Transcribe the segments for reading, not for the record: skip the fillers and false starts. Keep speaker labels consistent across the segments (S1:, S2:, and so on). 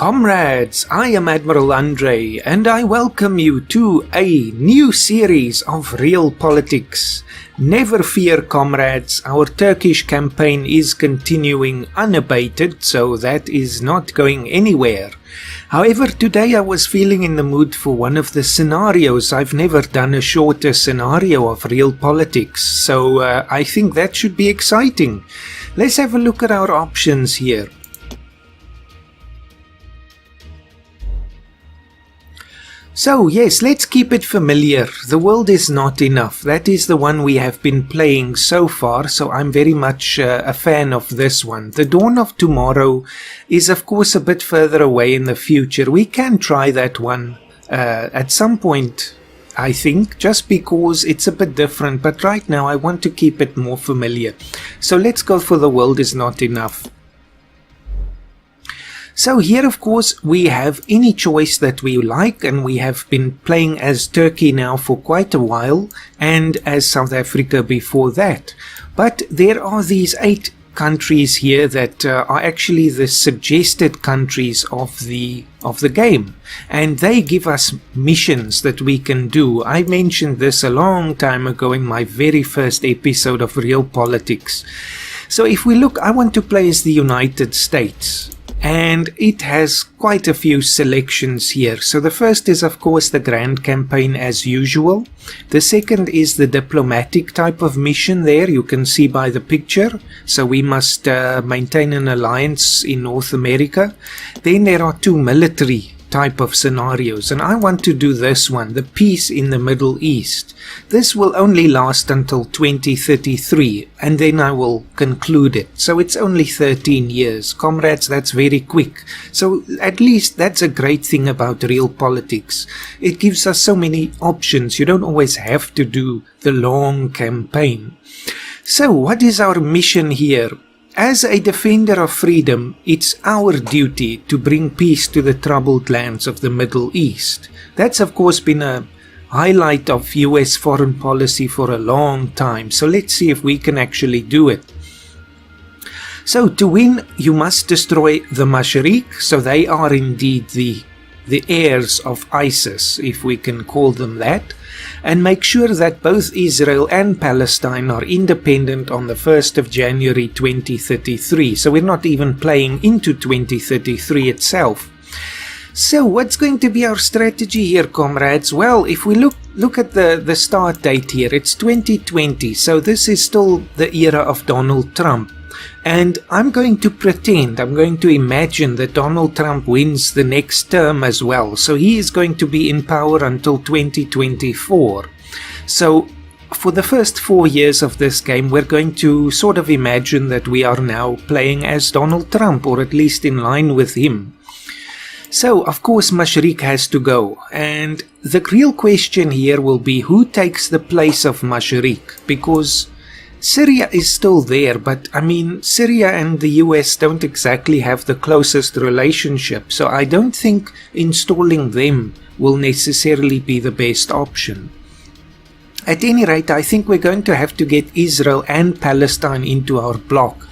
S1: Comrades, I am Admiral Andre, and I welcome you to a new series of Realpolitiks. Never fear, comrades, our Turkish campaign is continuing unabated, so that is not going anywhere. However, today I was feeling in the mood for one of the scenarios. I've never done a shorter scenario of Realpolitiks, so I think that should be exciting. Let's have a look at our options here. So yes, let's keep it familiar. The world is not enough. That is the one we have been playing so far, so I'm very much a fan of this one. The dawn of tomorrow is of course a bit further away in the future. We can try that one at some point, I think, just because it's a bit different, but right now I want to keep it more familiar. So let's go for the world is not enough. So here of course we have any choice that we like, and we have been playing as Turkey now for quite a while and as South Africa before that. But there are these 8 countries here that are actually the suggested countries of the game, and they give us missions that we can do. I mentioned this a long time ago in my very first episode of Realpolitiks. So if we look, I want to play as the United States. And it has quite a few selections here. So the first is of course the grand campaign as usual. The second is the diplomatic type of mission there, you can see by the picture. So we must maintain an alliance in North America. Then there are 2 military type of scenarios, and I want to do this one, the peace in the Middle East. This will only last until 2033, and then I will conclude it. So it's only 13 years. Comrades, that's very quick. So at least that's a great thing about Realpolitiks. It gives us so many options. You don't always have to do the long campaign. So what is our mission here? As a defender of freedom, it's our duty to bring peace to the troubled lands of the Middle East. That's of course been a highlight of US foreign policy for a long time, so let's see if we can actually do it. So to win, you must destroy the Mashriq, so they are indeed the heirs of ISIS, if we can call them that, and make sure that both Israel and Palestine are independent on the 1st of January 2033. So we're not even playing into 2033 itself. So what's going to be our strategy here, comrades? Well, if we look at the start date here, it's 2020, so this is still the era of Donald Trump. And I'm going to imagine that Donald Trump wins the next term as well. So he is going to be in power until 2024. So for the first 4 years of this game, we're going to sort of imagine that we are now playing as Donald Trump, or at least in line with him. So of course Mashriq has to go, and the real question here will be who takes the place of Mashriq, because Syria is still there, but I mean, Syria and the US don't exactly have the closest relationship, so I don't think installing them will necessarily be the best option. At any rate, I think we're going to have to get Israel and Palestine into our bloc,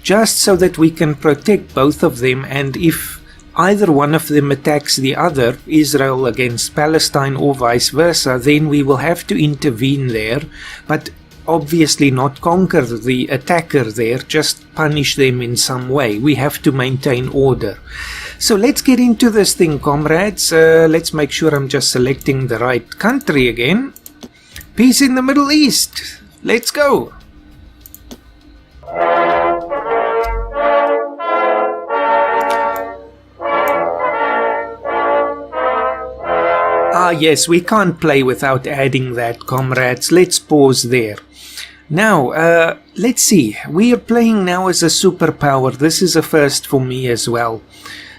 S1: just so that we can protect both of them, and if either one of them attacks the other, Israel against Palestine or vice versa, then we will have to intervene there, but obviously not conquer the attacker there, just punish them in some way. We have to maintain order. So let's get into this thing, comrades. Let's make sure I'm just selecting the right country again. Peace in the Middle East. Let's go. Ah yes, we can't play without adding that, comrades. Let's pause there. Now, let's see. We are playing now as a superpower. This is a first for me as well.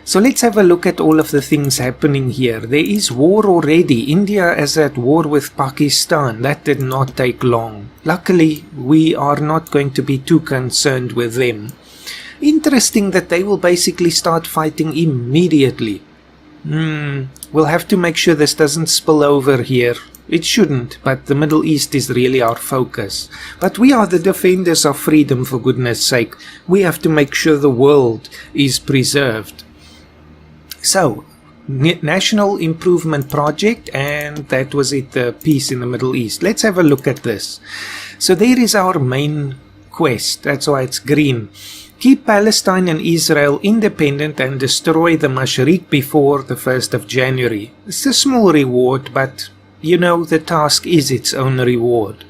S1: So let's have a look at all of the things happening here. There is war already. India is at war with Pakistan. That did not take long. Luckily, we are not going to be too concerned with them. Interesting that they will basically start fighting immediately. We'll have to make sure this doesn't spill over here. It shouldn't, but the Middle East is really our focus. But we are the defenders of freedom, for goodness sake. We have to make sure the world is preserved. So, National Improvement Project, and that was it, the peace in the Middle East. Let's have a look at this. So there is our main quest. That's why it's green. Keep Palestine and Israel independent and destroy the Mashriq before the 1st of January. It's a small reward, but you know the task is its own reward.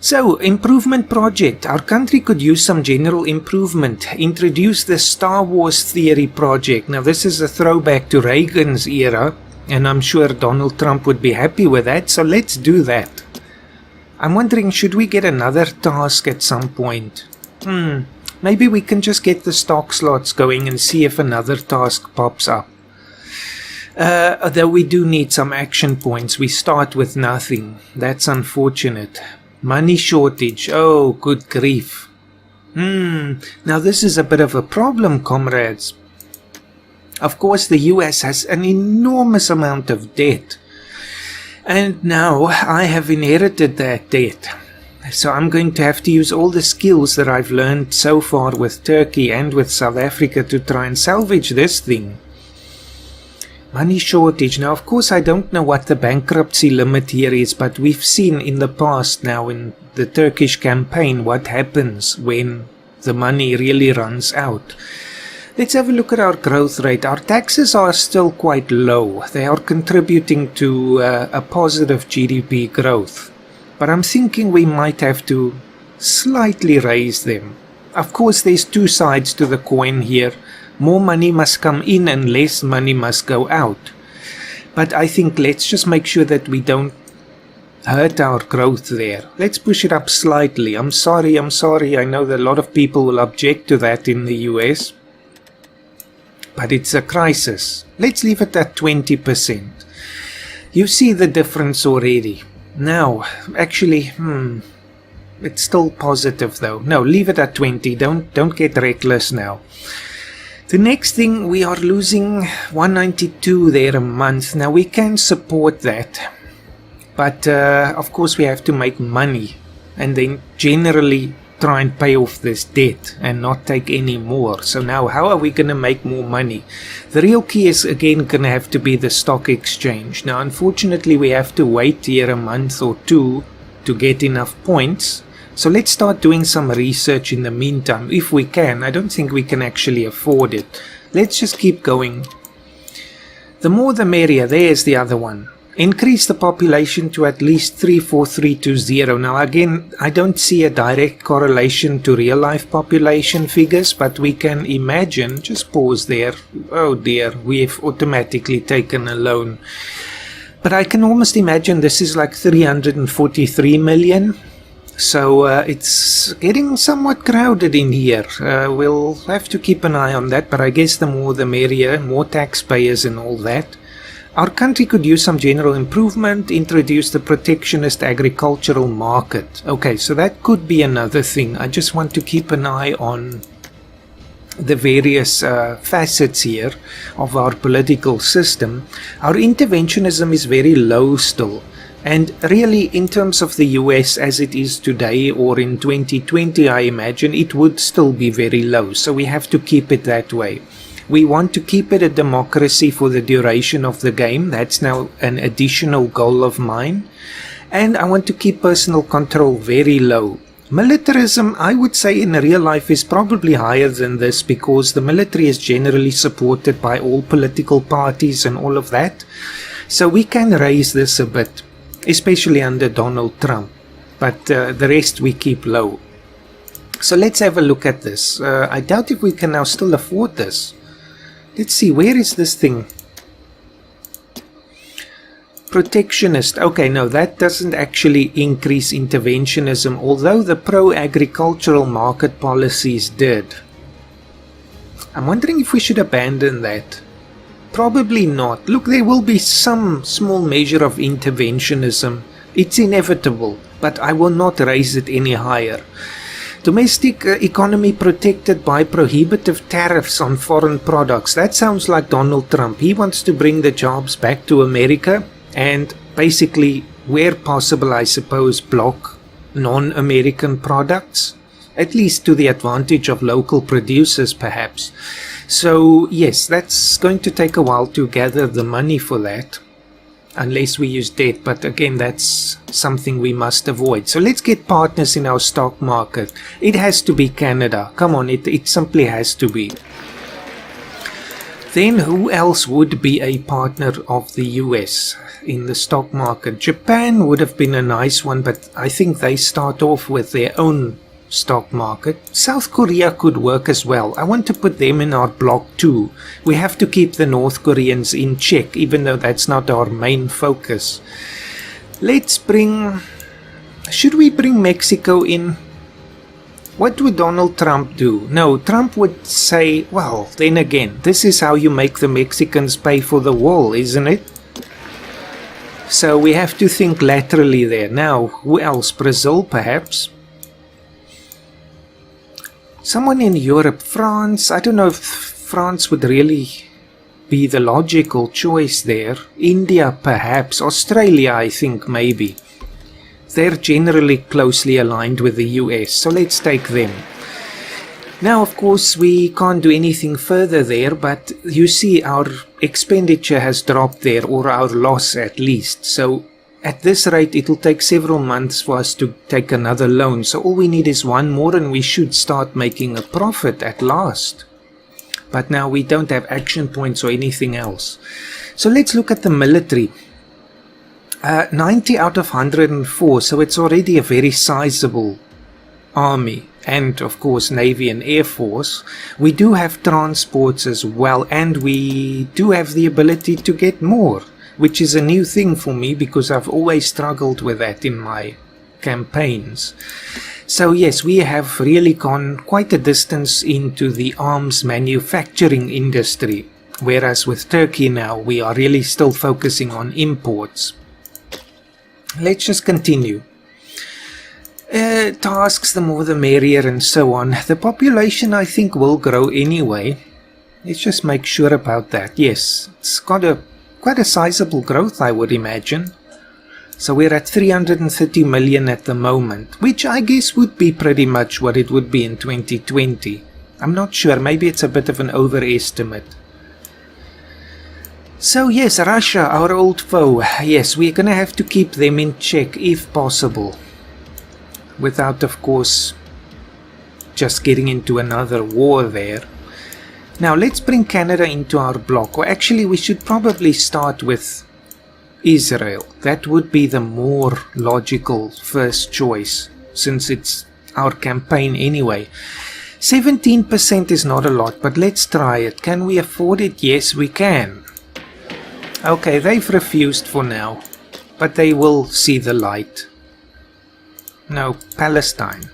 S1: So, improvement project. Our country could use some general improvement. Introduce the Star Wars theory project. Now, this is a throwback to Reagan's era, and I'm sure Donald Trump would be happy with that, so let's do that. I'm wondering, should we get another task at some point? Maybe we can just get the stock slots going and see if another task pops up. Though we do need some action points. We start with nothing. That's unfortunate. Money shortage. Oh, good grief. Now this is a bit of a problem, comrades. Of course, the US has an enormous amount of debt. And now I have inherited that debt. So I'm going to have to use all the skills that I've learned so far with Turkey and with South Africa to try and salvage this thing. Money shortage. Now, of course, I don't know what the bankruptcy limit here is, but we've seen in the past now in the Turkish campaign what happens when the money really runs out. Let's have a look at our growth rate. Our taxes are still quite low. They are contributing to a positive GDP growth. But I'm thinking we might have to slightly raise them. Of course, there's two sides to the coin here. More money must come in and less money must go out. But I think let's just make sure that we don't hurt our growth there. Let's push it up slightly. I'm sorry. I know that a lot of people will object to that in the US. But it's a crisis. Let's leave it at 20%. You see the difference already. Now, actually, it's still positive though. No, leave it at 20. Don't get reckless now. The next thing, we are losing 192 there a month. Now we can support that, but of course we have to make money and then generally try and pay off this debt and not take any more. So now how are we going to make more money? The real key is again going to have to be the stock exchange. Now unfortunately we have to wait here a month or two to get enough points. So let's start doing some research in the meantime, if we can. I don't think we can actually afford it. Let's just keep going. The more the merrier. There's the other one. Increase the population to at least 34320. Now again, I don't see a direct correlation to real life population figures, but we can imagine. Just pause there. Oh dear, we've automatically taken a loan. But I can almost imagine this is like 343 million. So it's getting somewhat crowded in here. We'll have to keep an eye on that, but I guess the more the merrier, more taxpayers and all that. Our country could use some general improvement, introduce the protectionist agricultural market. Okay, so that could be another thing. I just want to keep an eye on the various facets here of our political system. Our interventionism is very low still. And really, in terms of the US as it is today or in 2020, I imagine it would still be very low. So we have to keep it that way. We want to keep it a democracy for the duration of the game. That's now an additional goal of mine. And I want to keep personal control very low. Militarism, I would say in real life, is probably higher than this because the military is generally supported by all political parties and all of that. So we can raise this a bit, especially under Donald Trump, but the rest we keep low. So let's have a look at this. I doubt if we can now still afford this. Let's see, where is this thing? Protectionist. Okay, no, that doesn't actually increase interventionism, although the pro-agricultural market policies did. I'm wondering if we should abandon that. Probably not. Look, there will be some small measure of interventionism. It's inevitable, but I will not raise it any higher. Domestic economy protected by prohibitive tariffs on foreign products. That sounds like Donald Trump. He wants to bring the jobs back to America and basically, where possible, I suppose, block non-American products, at least to the advantage of local producers, perhaps. So yes, that's going to take a while to gather the money for that, unless we use debt, but again, that's something we must avoid. So let's get partners in our stock market. It has to be Canada. Come on, it simply has to be. Then who else would be a partner of the US in the stock market? Japan would have been a nice one, but I think they start off with their own stock market. South Korea could work as well. I want to put them in our block too. We have to keep the North Koreans in check, even though that's not our main focus. Let's bring... Should we bring Mexico in? What would Donald Trump do? No, Trump would say, well, then again, this is how you make the Mexicans pay for the wall, isn't it? So we have to think laterally there. Now, who else? Brazil, perhaps? Someone in Europe, France. I don't know if France would really be the logical choice there. India, perhaps. Australia, I think, maybe. They're generally closely aligned with the US, so let's take them. Now, of course, we can't do anything further there, but you see our expenditure has dropped there, or our loss at least. So at this rate, it will take several months for us to take another loan. So all we need is one more and we should start making a profit at last. But now we don't have action points or anything else. So let's look at the military. 90 out of 104, so it's already a very sizable army. And of course Navy and Air Force. We do have transports as well, and we do have the ability to get more, which is a new thing for me because I've always struggled with that in my campaigns. So yes, we have really gone quite a distance into the arms manufacturing industry, whereas with Turkey now we are really still focusing on imports. Let's just continue. Tasks, the more the merrier, and so on. The population, I think, will grow anyway. Let's just make sure about that. Yes, it's got quite a sizable growth, I would imagine. So we're at 330 million at the moment, which I guess would be pretty much what it would be in 2020. I'm not sure, maybe it's a bit of an overestimate. So yes, Russia, our old foe. Yes, we're gonna have to keep them in check if possible. Without, of course, just getting into another war there. Now let's bring Canada into our block. Or actually, we should probably start with Israel. That would be the more logical first choice, since it's our campaign anyway. 17% is not a lot, but let's try it. Can we afford it? Yes, we can. Okay, they've refused for now, but they will see the light. No, Palestine.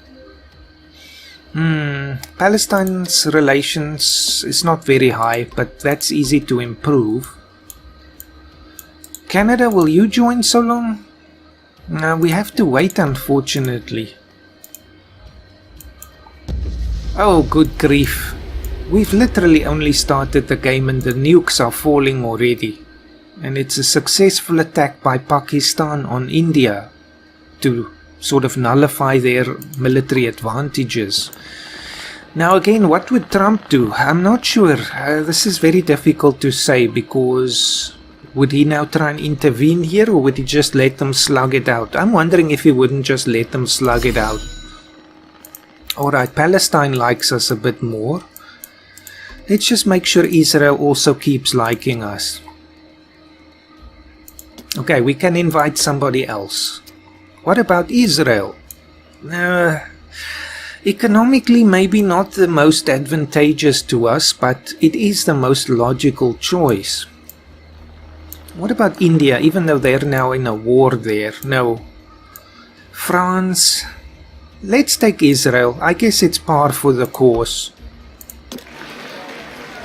S1: Palestine's relations is not very high, but that's easy to improve. Canada, will you join so long? No, we have to wait, unfortunately. Oh, good grief. We've literally only started the game and the nukes are falling already. And it's a successful attack by Pakistan on India to sort of nullify their military advantages. Now again, what would Trump do? I'm not sure. This is very difficult to say, because would he now try and intervene here, or would he just let them slug it out? I'm wondering if he wouldn't just let them slug it out. Alright, Palestine likes us a bit more. Let's just make sure Israel also keeps liking us. Okay, we can invite somebody else. What about Israel? Economically, maybe not the most advantageous to us, but it is the most logical choice. What about India, even though they're now in a war there? No. France. Let's take Israel. I guess it's par for the course.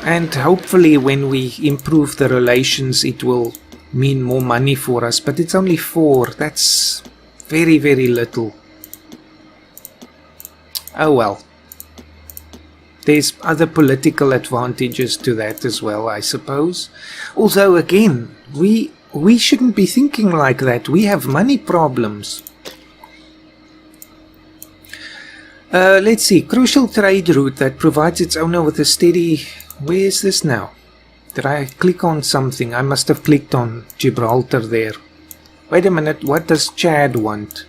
S1: And hopefully when we improve the relations, it will mean more money for us. But it's only 4. That's very, very little. Oh well. There's other political advantages to that as well, I suppose. Although again, we shouldn't be thinking like that. We have money problems. Let's see. Crucial trade route that provides its owner with a steady Where is this now? Did I click on something? I must have clicked on Gibraltar there. Wait a minute, what does Chad want?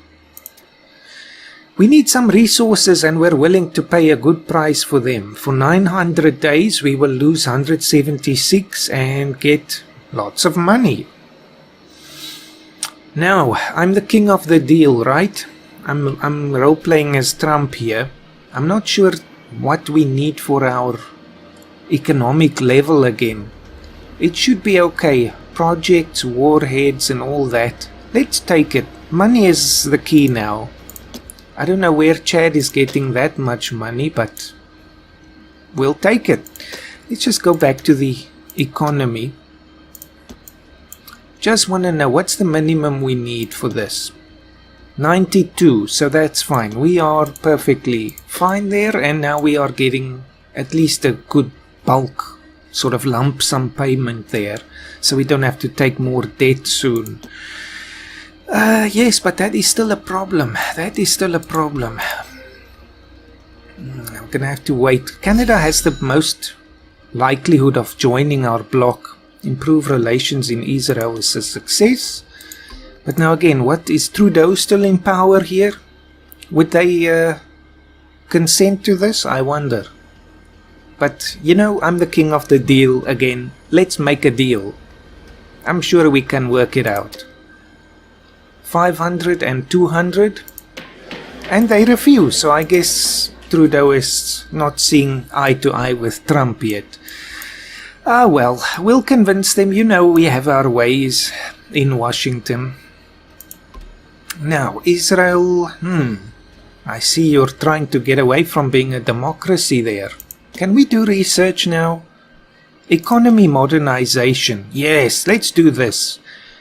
S1: We need some resources and we're willing to pay a good price for them. For 900 days we will lose 176 and get lots of money. Now, I'm the king of the deal, right? I'm role-playing as Trump here. I'm not sure what we need for our economic level again. It should be okay. Projects, warheads and all that. Let's take it. Money is the key now. I don't know where Chad is getting that much money, but we'll take it. Let's just go back to the economy. Just want to know what's the minimum we need for this. 92, so that's fine. We are perfectly fine there, and now we are getting at least a good bulk sort of lump sum payment there, so we don't have to take more debt soon. Yes, but that is still a problem. That is still a problem. I'm gonna have to wait. Canada has the most likelihood of joining our bloc. Improve relations in Israel is a success. But now again, what is Trudeau still in power here? Would they consent to this? I wonder. But, you know, I'm the king of the deal again. Let's make a deal. I'm sure we can work it out. 500 and 200. And they refuse, so I guess Trudeau is not seeing eye to eye with Trump yet. Ah well, we'll convince them. You know, we have our ways in Washington. Now, Israel, I see you're trying to get away from being a democracy there. Can we do research now? Economy modernization. Yes, let's do this.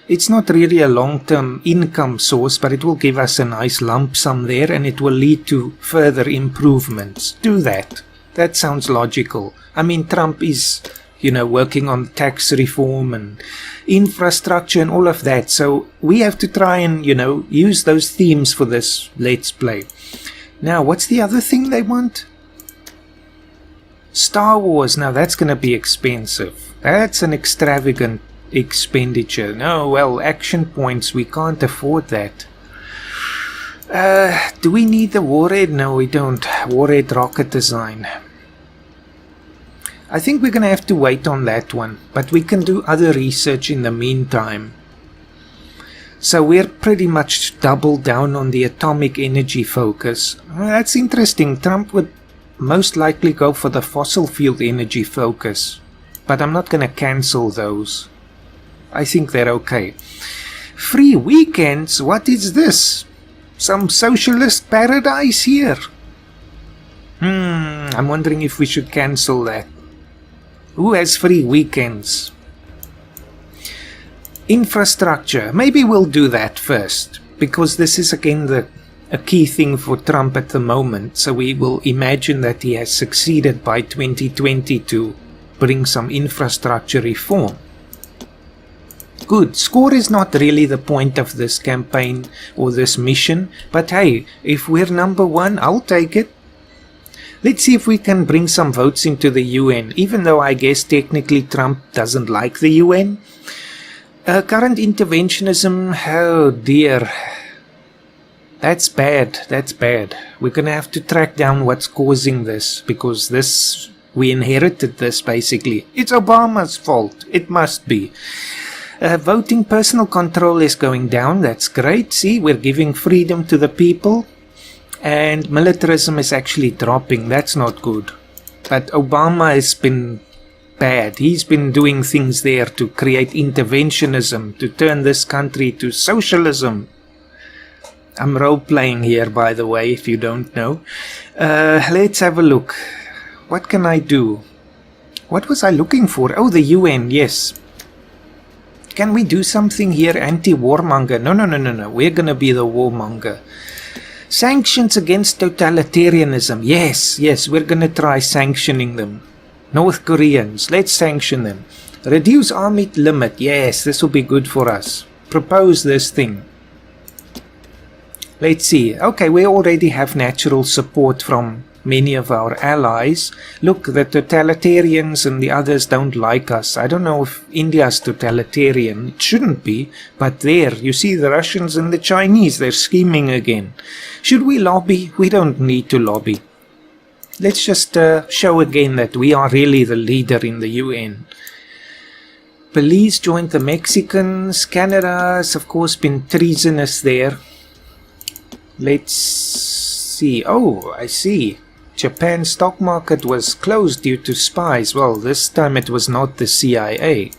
S1: It's not really a long-term income source, but it will give us a nice lump sum there and it will lead to further improvements. Do that. That sounds logical. I mean, Trump is, you know, working on tax reform and infrastructure and all of that. So we have to try and, you know, use those themes for this Let's Play. Now, what's the other thing they want? Star Wars. Now, that's going to be expensive. That's an extravagant expenditure. No, well, action points. We can't afford that. Do we need the warhead? No, we don't. Warhead rocket design. I think we're going to have to wait on that one, but we can do other research in the meantime. So we're pretty much doubled down on the atomic energy focus. Well, that's interesting. Trump would most likely go for the fossil fuel energy focus, but I'm not going to cancel those. I think they're okay. Free weekends? What is this? Some socialist paradise here? I'm wondering if we should cancel that. Who has free weekends? Infrastructure. Maybe we'll do that first, because this is again a key thing for Trump at the moment. So we will imagine that he has succeeded by 2020 to bring some infrastructure reform. Good. Score is not really the point of this campaign or this mission, but hey, if we're number one, I'll take it. Let's see if we can bring some votes into the UN, even though I guess technically Trump doesn't like the UN. Current interventionism, oh dear. That's bad, that's bad. We're going to have to track down what's causing this, because we inherited this basically. It's Obama's fault, it must be. Voting personal control is going down, that's great. See, we're giving freedom to the people. And militarism is actually dropping. That's not good. But Obama has been bad. He's been doing things there to create interventionism, to turn this country to socialism. I'm role-playing here, by the way, if you don't know. Let's have a look. What can I do? What was I looking for? Oh, the UN, yes. Can we do something here? Anti-warmonger? No. We're going to be the warmonger. Sanctions against totalitarianism. Yes, we're going to try sanctioning them. North Koreans, let's sanction them. Reduce army limit. Yes, this will be good for us. Propose this thing. Let's see. Okay, we already have natural support from many of our allies. Look, the totalitarians and the others don't like us. I don't know if India's totalitarian. It shouldn't be. But there, you see the Russians and the Chinese, they're scheming again. Should we lobby? We don't need to lobby. Let's just show again that we are really the leader in the UN. Belize joined the Mexicans. Canada's, of course, been treasonous there. Let's see. Oh, I see. Japan's stock market was closed due to spies. Well, this time it was not the CIA.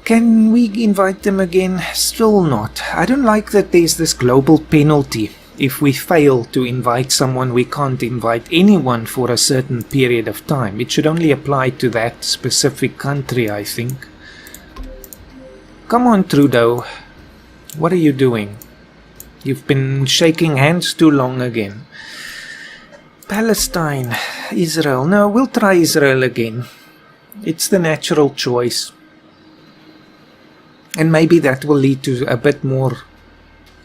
S1: Can we invite them again? Still not. I don't like that there's this global penalty. If we fail to invite someone, we can't invite anyone for a certain period of time. It should only apply to that specific country, I think. Come on, Trudeau. What are you doing? You've been shaking hands too long again. Palestine, Israel. No, we'll try Israel again. It's the natural choice. And maybe that will lead to a bit more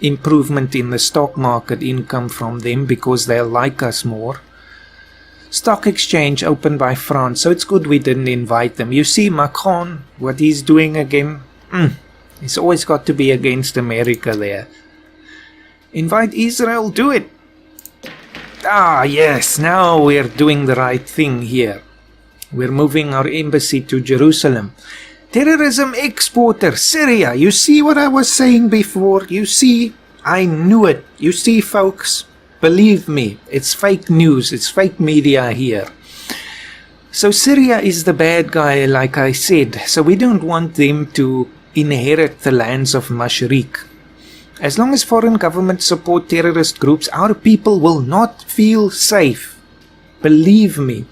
S1: improvement in the stock market income from them because they'll like us more. Stock exchange opened by France, so it's good we didn't invite them. You see Macron, what he's doing again? He's always got to be against America there. Invite Israel, do it. Ah, yes, now we're doing the right thing here. We're moving our embassy to Jerusalem. Terrorism exporter, Syria. You see what I was saying before? You see, I knew it. You see, folks, believe me, it's fake news. It's fake media here. So Syria is the bad guy, like I said. So we don't want them to inherit the lands of Mashriq. As long as foreign governments support terrorist groups, our people will not feel safe. Believe me.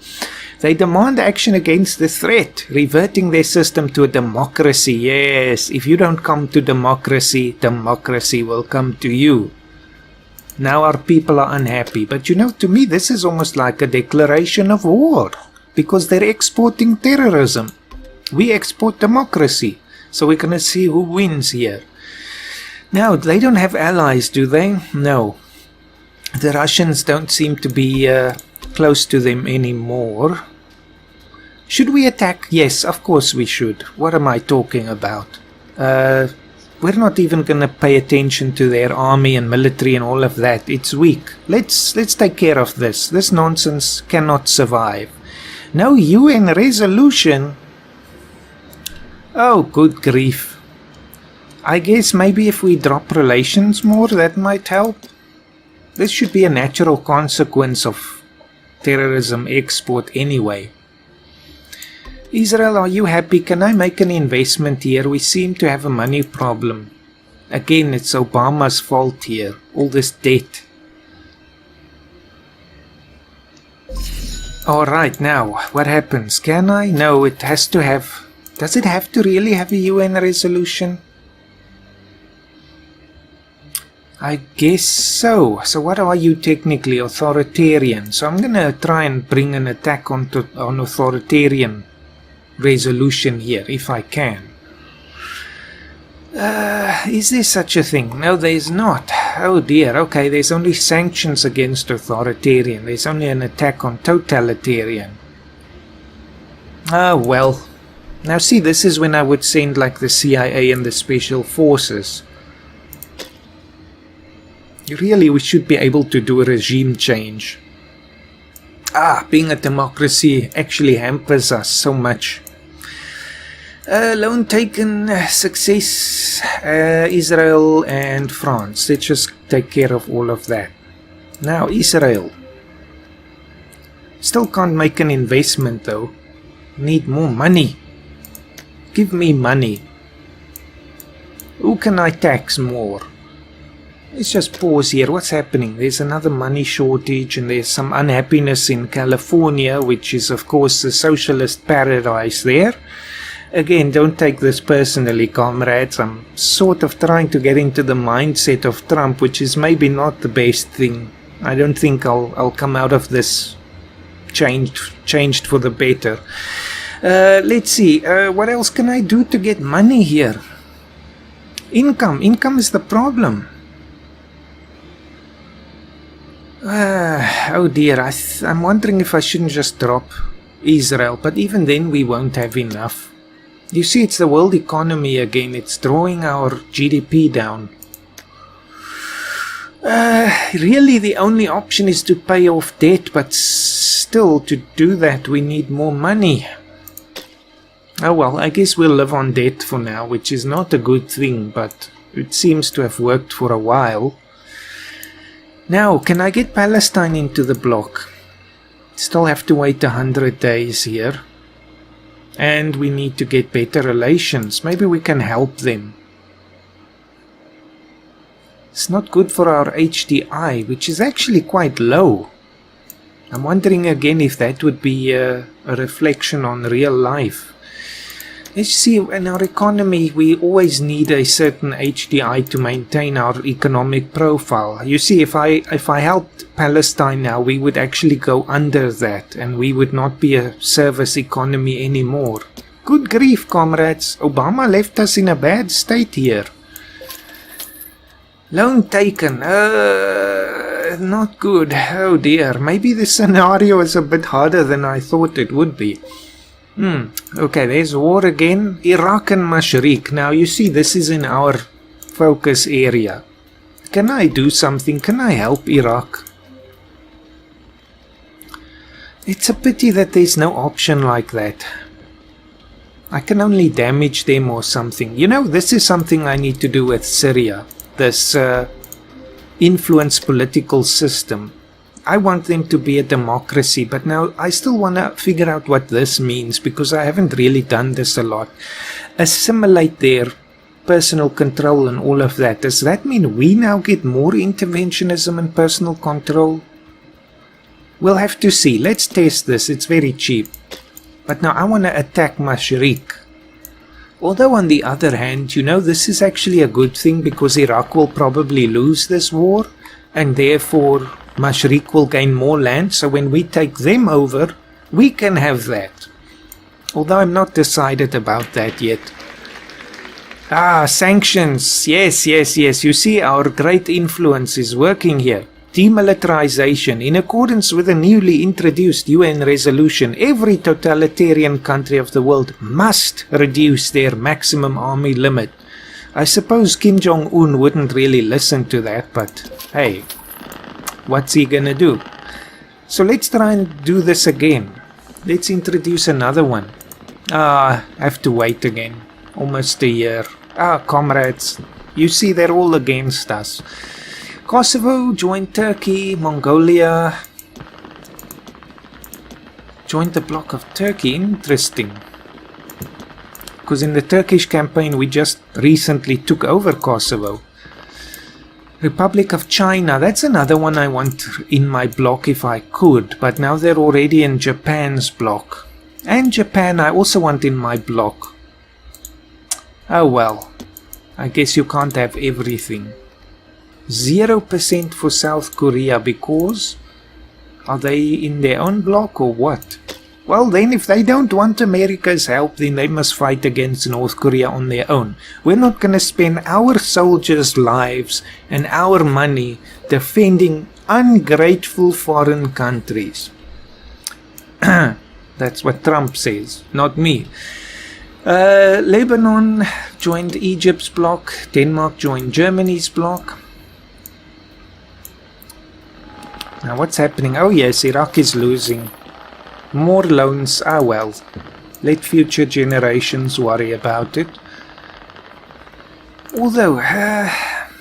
S1: They demand action against the threat, reverting their system to a democracy. Yes, if you don't come to democracy, democracy will come to you. Now our people are unhappy. But you know, to me, this is almost like a declaration of war. Because they're exporting terrorism. We export democracy. So we're going to see who wins here. Now, they don't have allies, do they? No. The Russians don't seem to be close to them anymore. Should we attack? Yes, of course we should. What am I talking about? We're not even going to pay attention to their army and military and all of that. It's weak. Let's take care of this. This nonsense cannot survive. No UN resolution? Oh, good grief. I guess maybe if we drop relations more, that might help. This should be a natural consequence of terrorism export anyway. Israel, are you happy? Can I make an investment here? We seem to have a money problem. Again, it's Obama's fault here. All this debt. Alright, now, what happens? Can I? No, it has to have... Does it have to really have a UN resolution? I guess so. So what are you technically? Authoritarian. So I'm going to try and bring an attack on authoritarian resolution here, if I can. Is there such a thing? No, there's not. Oh dear. Okay, there's only sanctions against authoritarian. There's only an attack on totalitarian. Ah, well. Now see, this is when I would send like the CIA and the special forces. Really, we should be able to do a regime change. Being a democracy actually hampers us so much. Loan taken, success, Israel and France. Let's just take care of all of that. Now, Israel. Still can't make an investment though. Need more money. Give me money. Who can I tax more? Let's just pause here. What's happening? There's another money shortage and there's some unhappiness in California, which is of course the socialist paradise there. Again, don't take this personally, comrades. I'm sort of trying to get into the mindset of Trump, which is maybe not the best thing. I don't think I'll come out of this changed for the better. Let's see. What else can I do to get money here? Income is the problem. Oh dear, I'm wondering if I shouldn't just drop Israel, but even then we won't have enough. You see, it's the world economy again. It's drawing our GDP down. Really the only option is to pay off debt, but still, to do that we need more money. Oh well, I guess we'll live on debt for now, which is not a good thing, but it seems to have worked for a while. Now, can I get Palestine into the bloc? Still have to wait 100 days here. And we need to get better relations. Maybe we can help them. It's not good for our HDI, which is actually quite low. I'm wondering again if that would be a reflection on real life. Let's see, in our economy we always need a certain HDI to maintain our economic profile. You see, if I helped Palestine now, we would actually go under that and we would not be a service economy anymore. Good grief, comrades. Obama left us in a bad state here. Loan taken. Not good. Oh dear. Maybe the scenario is a bit harder than I thought it would be. Okay, there's war again. Iraq and Mashriq. Now you see, this is in our focus area. Can I do something? Can I help Iraq? It's a pity that there's no option like that. I can only damage them or something. You know, this is something I need to do with Syria. This influence political system. I want them to be a democracy, but now I still want to figure out what this means, because I haven't really done this a lot. Assimilate their personal control and all of that. Does that mean we now get more interventionism and personal control? We'll have to see. Let's test this. It's very cheap. But now I want to attack Mashriq. Although on the other hand, you know, this is actually a good thing, because Iraq will probably lose this war, and therefore Mashriq will gain more land. So when we take them over, we can have that. Although I'm not decided about that yet. Sanctions. Yes. You see, our great influence is working here. Demilitarization. In accordance with a newly introduced UN resolution, every totalitarian country of the world must reduce their maximum army limit. I suppose Kim Jong-un wouldn't really listen to that, but hey, what's he gonna do? So let's try and do this again. Let's introduce another one. I have to wait again. Almost a year. Comrades. You see, they're all against us. Kosovo joined Turkey. Mongolia joined the bloc of Turkey. Interesting. Because in the Turkish campaign we just recently took over Kosovo. Republic of China, that's another one I want in my bloc if I could, but now they're already in Japan's bloc. And Japan I also want in my bloc. Oh well, I guess you can't have everything. 0% for South Korea, because are they in their own bloc or what? Well then, if they don't want America's help, then they must fight against North Korea on their own. We're not going to spend our soldiers' lives and our money defending ungrateful foreign countries. That's what Trump says, not me. Lebanon joined Egypt's bloc. Denmark joined Germany's bloc. Now what's happening? Oh yes, Iraq is losing. More loans. Well, let future generations worry about it. Although,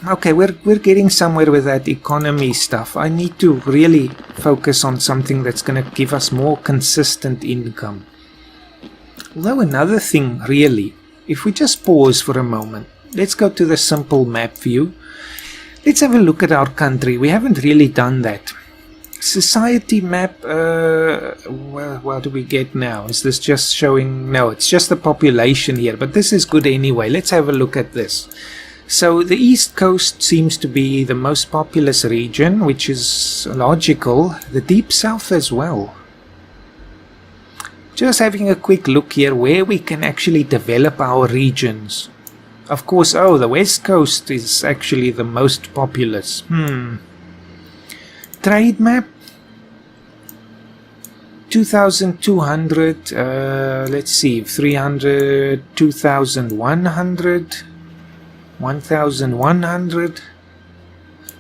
S1: okay, we're getting somewhere with that economy stuff. I need to really focus on something that's going to give us more consistent income. Although another thing, really, if we just pause for a moment, let's go to the simple map view. Let's have a look at our country. We haven't really done that. Society map, what do we get now? Is this just showing? No, it's just the population here, but this is good anyway. Let's have a look at this. So the East Coast seems to be the most populous region, which is logical. The Deep South as well. Just having a quick look here where we can actually develop our regions. Of course, the West Coast is actually the most populous. trade map. 2,200, let's see, 300, 2,100, 1,100.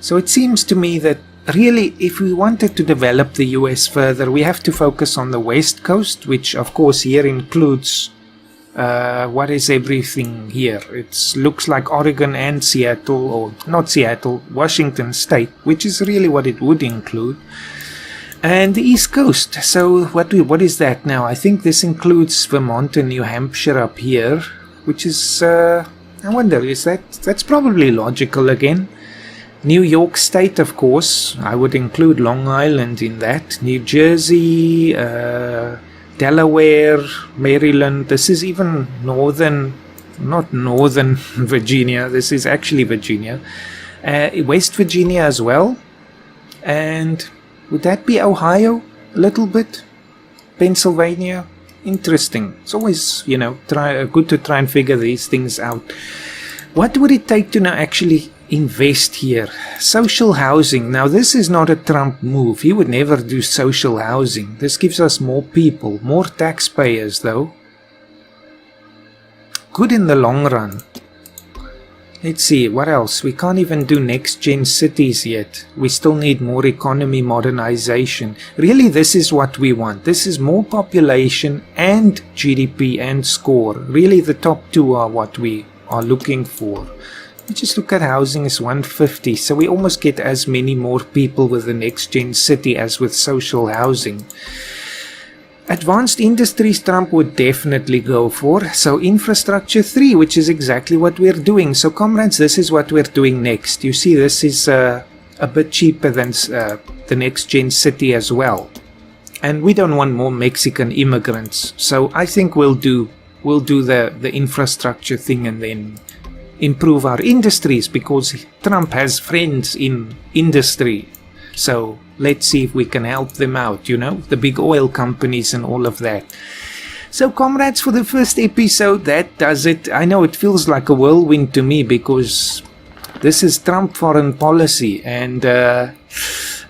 S1: So it seems to me that really, if we wanted to develop the US further, we have to focus on the West Coast, which of course here includes, what is everything here? It looks like Oregon and Seattle, or not Seattle, Washington State, which is really what it would include. And the East Coast. So what is that now? I think this includes Vermont and New Hampshire up here, which is, I wonder, that's probably logical again. New York State, of course, I would include Long Island in that. New Jersey, Delaware, Maryland. This is even not northern Virginia. This is actually Virginia. West Virginia as well. And would that be Ohio? A little bit? Pennsylvania? Interesting. It's always, good to try and figure these things out. What would it take to now actually invest here? Social housing. Now, this is not a Trump move. He would never do social housing. This gives us more people, more taxpayers, though. Good in the long run. Let's see, what else? We can't even do next-gen cities yet. We still need more economy modernization. Really, this is what we want. This is more population and GDP and score. Really, the top two are what we are looking for. We just look at housing is 150, so we almost get as many more people with the next-gen city as with social housing. Advanced industries Trump would definitely go for. So infrastructure 3, which is exactly what we're doing. So comrades, this is what we're doing next. You see, this is a bit cheaper than the next-gen city as well. And we don't want more Mexican immigrants. So I think we'll do the infrastructure thing and then improve our industries, because Trump has friends in industry. So let's see if we can help them out, the big oil companies and all of that. So comrades, for the first episode, that does it. I know it feels like a whirlwind to me, because this is Trump foreign policy, and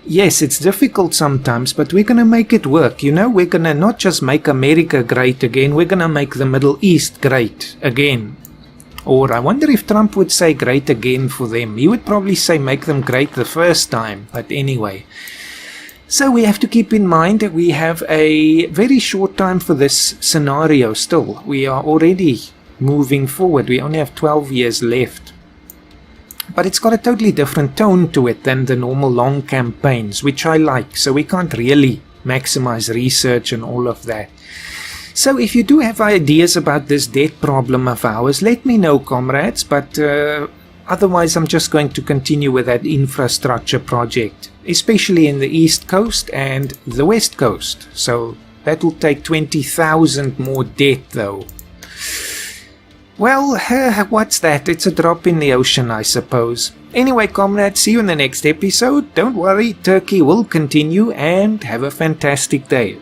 S1: yes, it's difficult sometimes, but we're going to make it work. We're going to not just make America great again, we're going to make the Middle East great again. Or I wonder if Trump would say great again for them. He would probably say make them great the first time. But anyway. So we have to keep in mind that we have a very short time for this scenario still. We are already moving forward. We only have 12 years left. But it's got a totally different tone to it than the normal long campaigns, which I like. So we can't really maximize research and all of that. So if you do have ideas about this debt problem of ours, let me know, comrades, but otherwise I'm just going to continue with that infrastructure project, especially in the East Coast and the West Coast. So that will take 20,000 more debt though. Well, what's that? It's a drop in the ocean, I suppose. Anyway, comrades, see you in the next episode. Don't worry, Turkey will continue, and have a fantastic day.